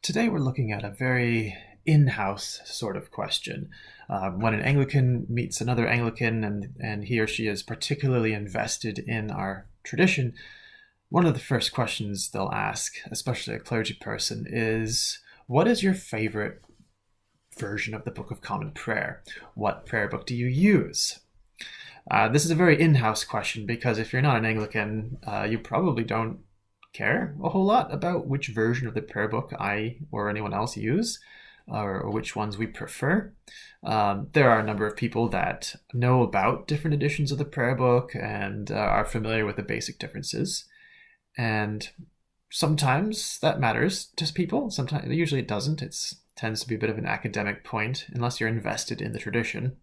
Today we're looking at a very in-house sort of question. When an Anglican meets another Anglican and he or she is particularly invested in our tradition, one of the first questions they'll ask, especially a clergy person, is, what is your favorite version of the Book of Common Prayer? What prayer book do you use? This is a very in-house question because if you're not an Anglican, you probably don't care a whole lot about which version of the prayer book I or anyone else use, or which ones we prefer. There are a number of people that know about different editions of the prayer book and are familiar with the basic differences. And sometimes that matters to people. Sometimes, usually it doesn't. It tends to be a bit of an academic point unless you're invested in the tradition.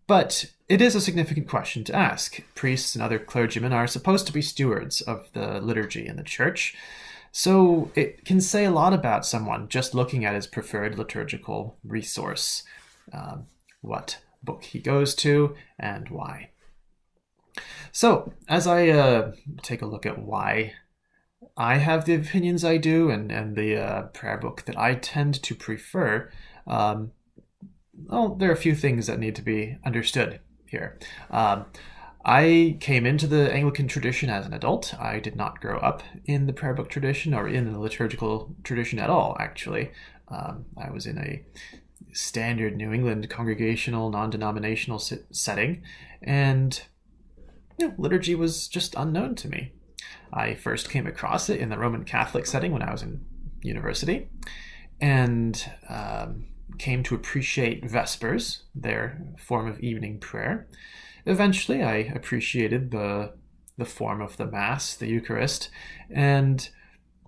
But it is a significant question to ask. Priests and other clergymen are supposed to be stewards of the liturgy in the church, so it can say a lot about someone just looking at his preferred liturgical resource, what book he goes to, and why. So, as I take a look at why I have the opinions I do and the prayer book that I tend to prefer, there are a few things that need to be understood here. I came into the Anglican tradition as an adult. I did not grow up in the prayer book tradition or in the liturgical tradition at all, actually. I was in a standard New England congregational, non-denominational setting, and liturgy was just unknown to me. I first came across it in the Roman Catholic setting when I was in university, and came to appreciate Vespers, their form of evening prayer. Eventually, I appreciated the form of the Mass, the Eucharist, and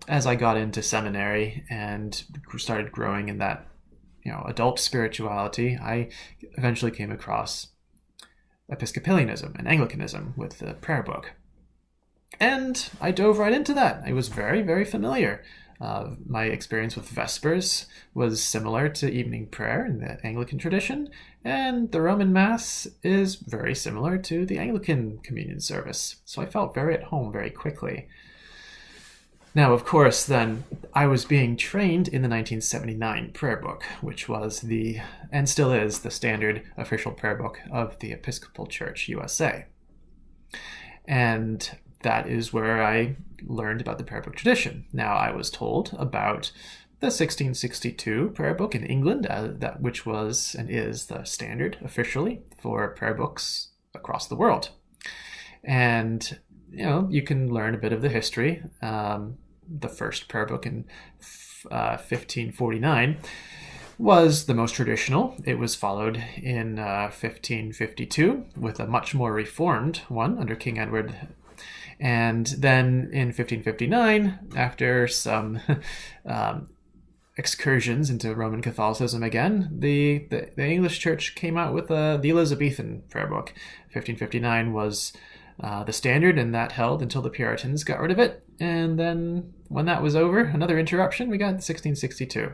as I got into seminary and started growing in that, adult spirituality, I eventually came across Episcopalianism and Anglicanism with the prayer book. And I dove right into that. It was very, very familiar. My experience with Vespers was similar to evening prayer in the Anglican tradition, and the Roman Mass is very similar to the Anglican communion service. So I felt very at home very quickly. Now, of course, then, I was being trained in the 1979 prayer book, which was and still is, the standard official prayer book of the Episcopal Church USA. And that is where I learned about the prayer book tradition. Now, I was told about the 1662 prayer book in England, which was and is the standard officially for prayer books across the world. And, you can learn a bit of the history. The first prayer book in 1549 was the most traditional. It was followed in 1552 with a much more reformed one under King Edward. And then in 1559, after some excursions into Roman Catholicism again, the English Church came out with the Elizabethan prayer book. 1559 was the standard, and that held until the Puritans got rid of it. And then when that was over, another interruption, we got 1662.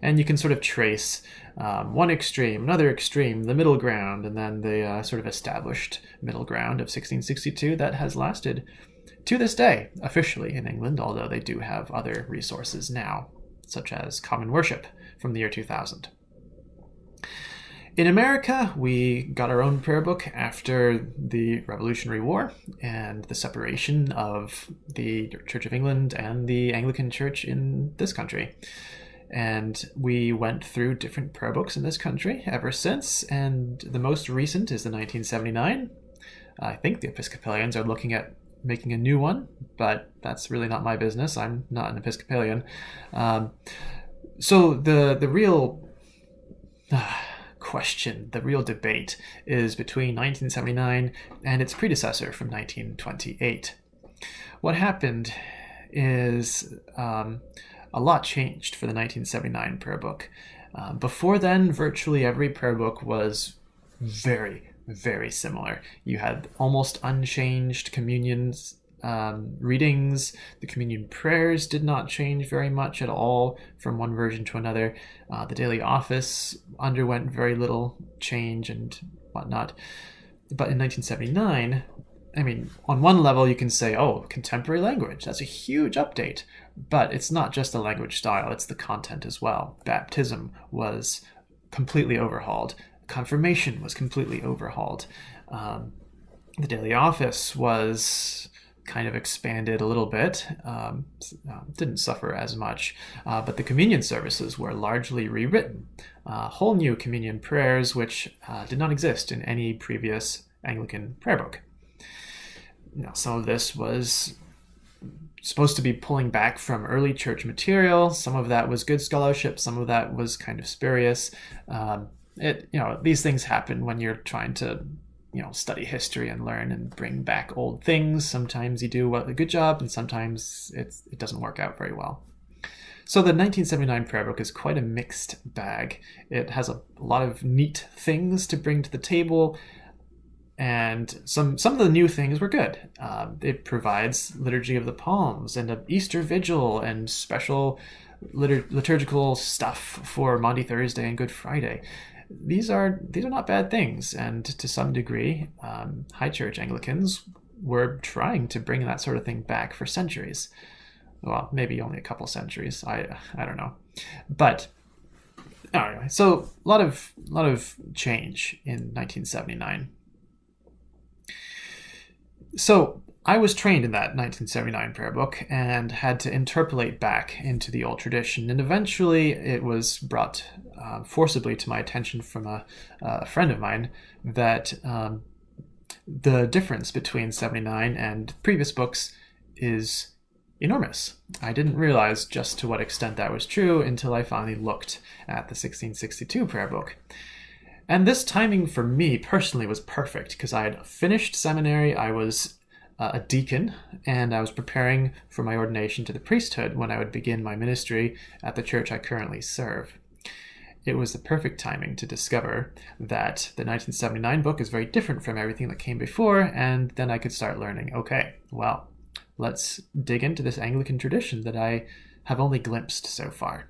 And you can sort of trace one extreme, another extreme, the middle ground, and then the sort of established middle ground of 1662 that has lasted to this day, officially in England, although they do have other resources now, such as Common Worship from the year 2000. In America, we got our own prayer book after the Revolutionary War and the separation of the Church of England and the Anglican Church in this country. And we went through different prayer books in this country ever since, and the most recent is the 1979. I think the Episcopalians are looking at making a new one, but that's really not my business. I'm not an Episcopalian. So the real question, the real debate, is between 1979 and its predecessor from 1928. What happened is a lot changed for the 1979 prayer book. Before then, virtually every prayer book was very, very similar. You had almost unchanged communions readings. The communion prayers did not change very much at all from one version to another. The daily office underwent very little change and whatnot. But in 1979, I mean, on one level, you can say, oh, contemporary language, that's a huge update. But it's not just the language style, it's the content as well. Baptism was completely overhauled. Confirmation was completely overhauled. The daily office was kind of expanded a little bit, didn't suffer as much, but the communion services were largely rewritten. Whole new communion prayers, which did not exist in any previous Anglican prayer book. Now, some of this was supposed to be pulling back from early church material. Some of that was good scholarship. Some of that was kind of spurious. These things happen when you're trying to, study history and learn and bring back old things. Sometimes you do a good job, and sometimes it doesn't work out very well. So the 1979 prayer book is quite a mixed bag. It has a lot of neat things to bring to the table, and some of the new things were good. It provides Liturgy of the Palms and an Easter Vigil and special liturgical stuff for Maundy Thursday and Good Friday. These are not bad things, and to some degree, High Church Anglicans were trying to bring that sort of thing back for centuries. Well, maybe only a couple centuries. I don't know, but anyway. So a lot of change in 1979. So I was trained in that 1979 prayer book and had to interpolate back into the old tradition. And eventually it was brought forcibly to my attention from a friend of mine that the difference between 79 and previous books is enormous. I didn't realize just to what extent that was true until I finally looked at the 1662 prayer book. And this timing for me personally was perfect because I had finished seminary, I was a deacon, and I was preparing for my ordination to the priesthood when I would begin my ministry at the church I currently serve. It was the perfect timing to discover that the 1979 book is very different from everything that came before, and then I could start learning, okay, well, let's dig into this Anglican tradition that I have only glimpsed so far.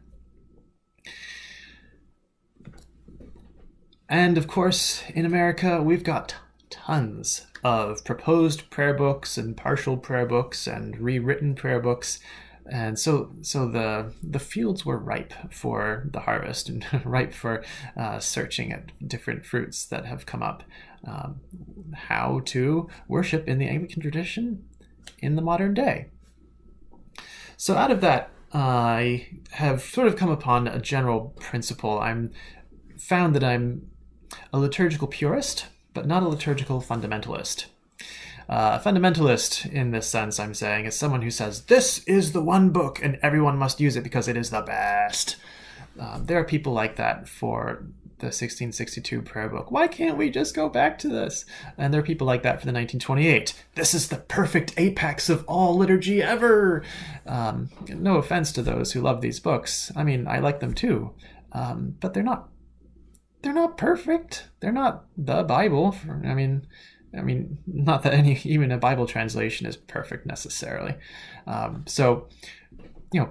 And of course, in America, we've got tons of proposed prayer books and partial prayer books and rewritten prayer books. And so the fields were ripe for the harvest and ripe for searching at different fruits that have come up. How to worship in the Anglican tradition in the modern day. So out of that, I have sort of come upon a general principle. I'm found that I'm a liturgical purist, but not a liturgical fundamentalist. A fundamentalist, in this sense, I'm saying, is someone who says, this is the one book and everyone must use it because it is the best. There are people like that for the 1662 prayer book. Why can't we just go back to this? And there are people like that for the 1928. This is the perfect apex of all liturgy ever. No offense to those who love these books. I mean, I like them too. But they're not perfect. They're not the Bible. I mean, not that even a Bible translation is perfect necessarily. So,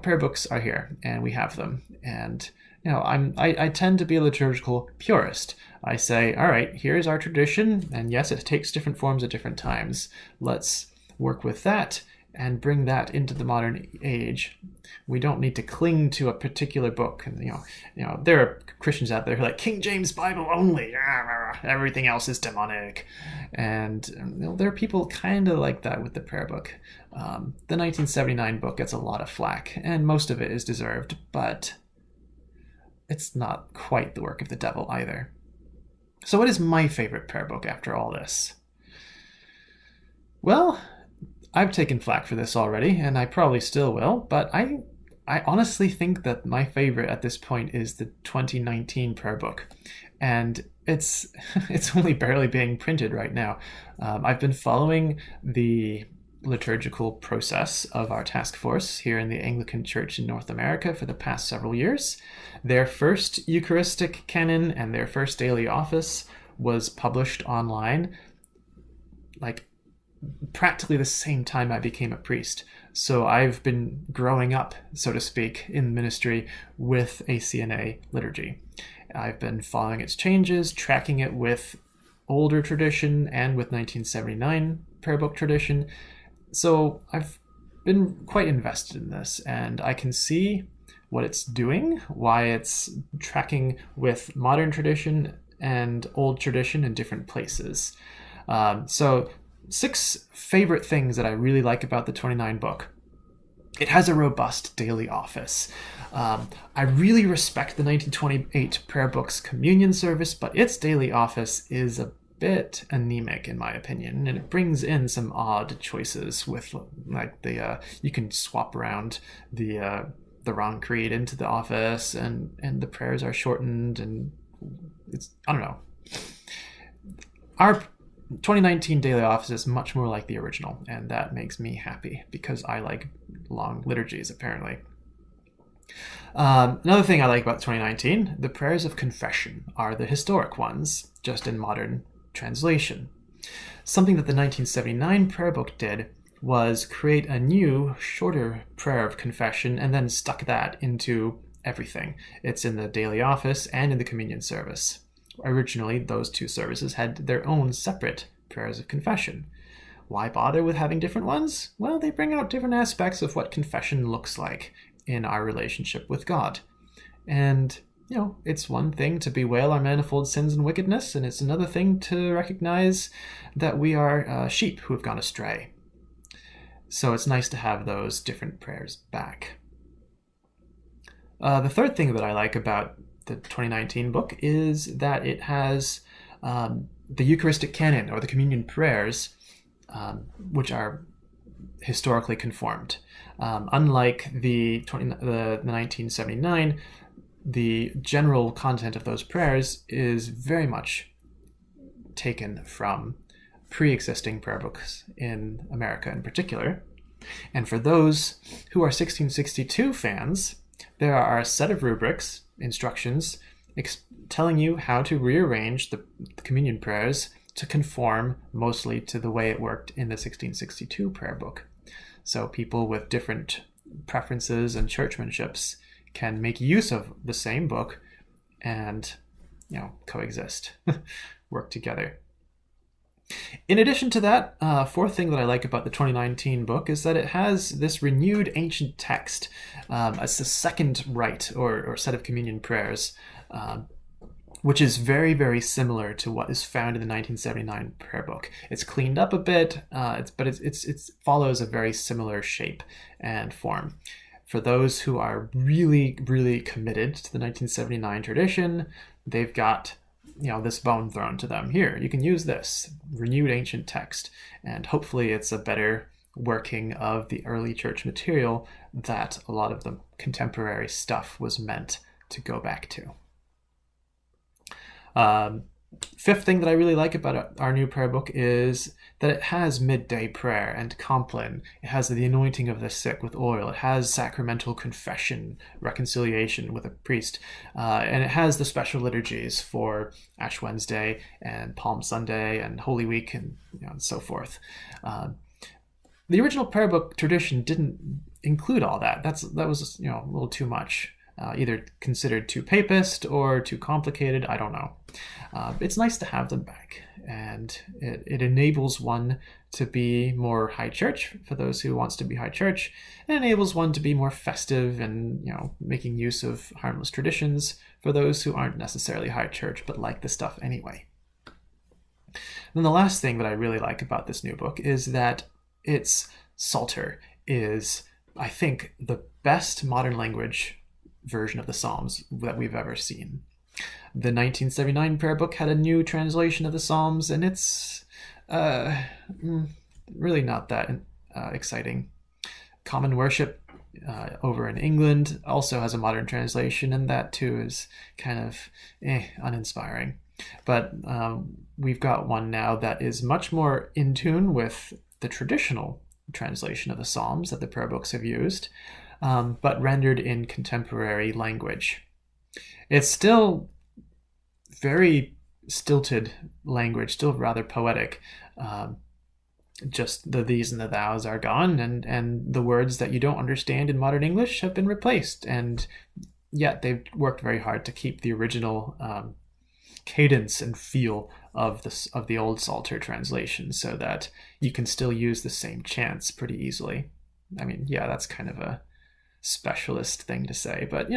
prayer books are here, and we have them. And I tend to be a liturgical purist. I say, all right, here's our tradition, and yes, it takes different forms at different times. Let's work with that and bring that into the modern age. We don't need to cling to a particular book. And there are Christians out there who are like, King James Bible only, everything else is demonic. And there are people kind of like that with the prayer book. The 1979 book gets a lot of flack, and most of it is deserved, but it's not quite the work of the devil either. So what is my favorite prayer book after all this? Well, I've taken flack for this already, and I probably still will, but I honestly think that my favorite at this point is the 2019 prayer book, and it's only barely being printed right now. I've been following the liturgical process of our task force here in the Anglican Church in North America for the past several years. Their first Eucharistic canon and their first daily office was published online, practically the same time I became a priest. So I've been growing up, so to speak, in ministry with ACNA liturgy. I've been following its changes, tracking it with older tradition and with 1979 prayer book tradition. So I've been quite invested in this, and I can see what it's doing, why it's tracking with modern tradition and old tradition in different places. So 6 favorite things that I really like about the 29 book. It has a robust daily office. I really respect the 1928 prayer book's communion service, but its daily office is a bit anemic in my opinion, and it brings in some odd choices with like the you can swap around the wrong creed into the office, and the prayers are shortened, and it's, I don't know. Our 2019 daily office is much more like the original, and that makes me happy because I like long liturgies apparently. Another thing I like about 2019, the prayers of confession are the historic ones, just in modern translation. Something that the 1979 prayer book did was create a new, shorter prayer of confession and then stuck that into everything. It's in the daily office and in the communion service. Originally, those 2 services had their own separate prayers of confession. Why bother with having different ones? Well, they bring out different aspects of what confession looks like in our relationship with God. And, it's one thing to bewail our manifold sins and wickedness, and it's another thing to recognize that we are sheep who have gone astray. So it's nice to have those different prayers back. The third thing that I like about the 2019 book is that it has the Eucharistic canon, or the communion prayers, which are historically conformed. Unlike the 1979, the general content of those prayers is very much taken from pre-existing prayer books in America in particular. And for those who are 1662 fans, there are a set of rubrics, instructions, telling you how to rearrange the communion prayers to conform mostly to the way it worked in the 1662 prayer book. So people with different preferences and churchmanships can make use of the same book and, coexist, work together. In addition to that, fourth thing that I like about the 2019 book is that it has this renewed ancient text as the second rite or set of communion prayers, which is very, very similar to what is found in the 1979 prayer book. It's cleaned up a bit, but it follows a very similar shape and form. For those who are really, really committed to the 1979 tradition, they've got this bone thrown to them. Here, you can use this renewed ancient text, and hopefully it's a better working of the early church material that a lot of the contemporary stuff was meant to go back to. Fifth thing that I really like about our new prayer book is that it has midday prayer and compline. It has the anointing of the sick with oil. It has sacramental confession, reconciliation with a priest. And it has the special liturgies for Ash Wednesday and Palm Sunday and Holy Week and so forth. The original prayer book tradition didn't include all that. That was a little too much. Either considered too papist or too complicated, I don't know. It's nice to have them back, and it enables one to be more high church for those who wants to be high church, and enables one to be more festive and making use of harmless traditions for those who aren't necessarily high church but like the stuff anyway. And then the last thing that I really like about this new book is that its Psalter is, I think, the best modern language version of the Psalms that we've ever seen. The 1979 prayer book had a new translation of the Psalms, and it's really not that exciting. Common Worship over in England also has a modern translation, and that too is kind of uninspiring. But we've got one now that is much more in tune with the traditional translation of the Psalms that the prayer books have used, but rendered in contemporary language. It's still very stilted language, still rather poetic. Just the these and the thous are gone, and the words that you don't understand in modern English have been replaced, and yet they've worked very hard to keep the original cadence and feel of the old Psalter translation, so that you can still use the same chants pretty easily. I mean, yeah, that's kind of a specialist thing to say, but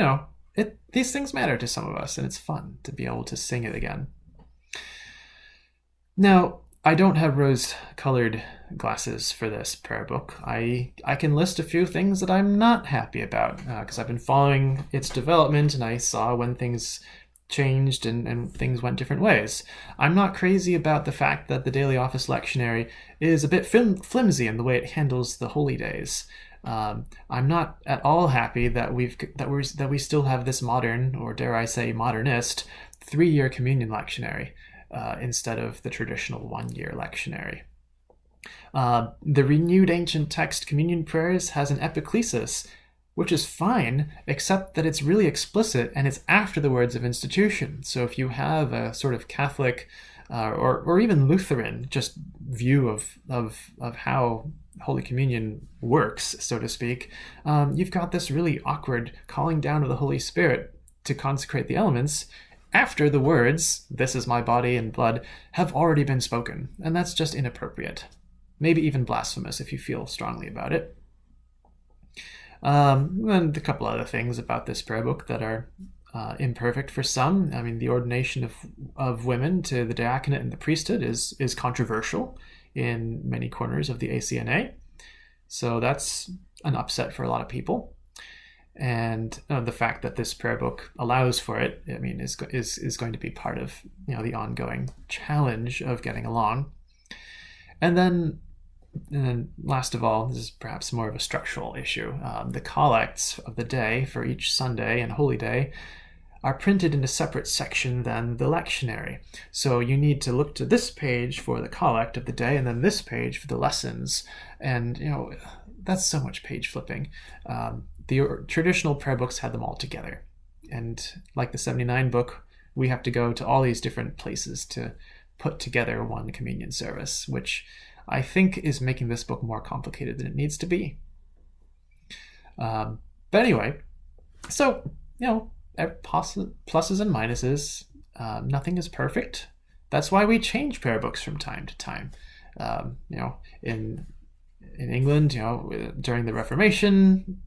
these things matter to some of us, and it's fun to be able to sing it again. Now, I don't have rose-colored glasses for this prayer book. I can list a few things that I'm not happy about, because I've been following its development, and I saw when things changed and things went different ways. I'm not crazy about the fact that the Daily Office Lectionary is a bit flimsy in the way it handles the holy days. I'm not at all happy that we still have this modern, or dare I say modernist, 3-year communion lectionary instead of the traditional 1-year lectionary. The renewed ancient text communion prayers has an epiclesis, which is fine, except that it's really explicit and it's after the words of institution. So if you have a sort of Catholic or even Lutheran just view of how Holy Communion works, so to speak, you've got this really awkward calling down of the Holy Spirit to consecrate the elements after the words, "This is my body and blood," have already been spoken. And that's just inappropriate. Maybe even blasphemous if you feel strongly about it. And a couple other things about this prayer book that are imperfect for some. I mean, the ordination of women to the diaconate and the priesthood is controversial in many corners of the ACNA. So that's an upset for a lot of people. And the fact that this prayer book allows for it, I mean, is going to be part of the ongoing challenge of getting along. And then last of all, this is perhaps more of a structural issue. The collects of the day for each Sunday and Holy Day are printed in a separate section than the lectionary. So you need to look to this page for the collect of the day and then this page for the lessons. And, that's so much page flipping. The traditional prayer books had them all together. And like the 79 book, we have to go to all these different places to put together one communion service, which I think is making this book more complicated than it needs to be. But anyway, so, pluses and minuses. Nothing is perfect. That's why we change prayer books from time to time. In England, during the Reformation,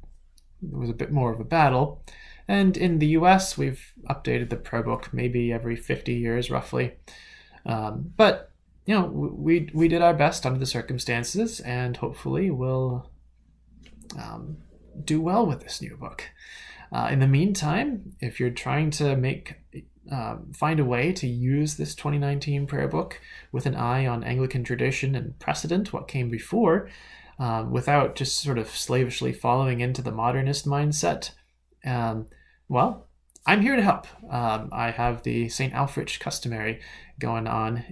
it was a bit more of a battle. And in the US, we've updated the prayer book maybe every 50 years, roughly. But we did our best under the circumstances, and hopefully we'll do well with this new book. In the meantime, if you're trying to find a way to use this 2019 prayer book with an eye on Anglican tradition and precedent, what came before, without just sort of slavishly following into the modernist mindset, well, I'm here to help. I have the St. Alfred customary going on,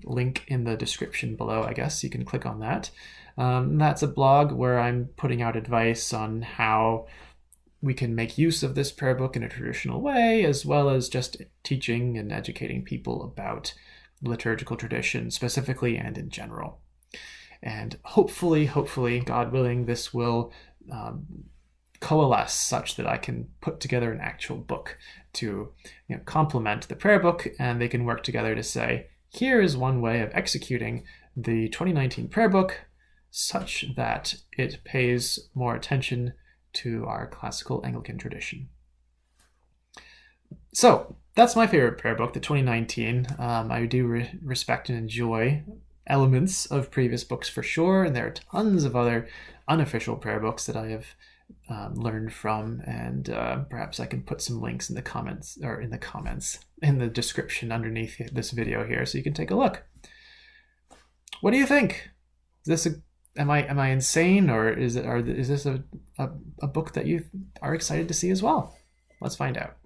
link in the description below, I guess. You can click on that. That's a blog where I'm putting out advice on how we can make use of this prayer book in a traditional way, as well as just teaching and educating people about liturgical tradition specifically and in general. And hopefully, God willing, this will coalesce such that I can put together an actual book to complement the prayer book, and they can work together to say, here is one way of executing the 2019 prayer book such that it pays more attention to our classical Anglican tradition. So that's my favorite prayer book, the 2019. I do respect and enjoy elements of previous books for sure, and there are tons of other unofficial prayer books that I have learned from, and perhaps I can put some links in the comments, or in the description underneath this video here, so you can take a look. What do you think? Is this am I insane, or is this a book that you are excited to see as well? Let's find out.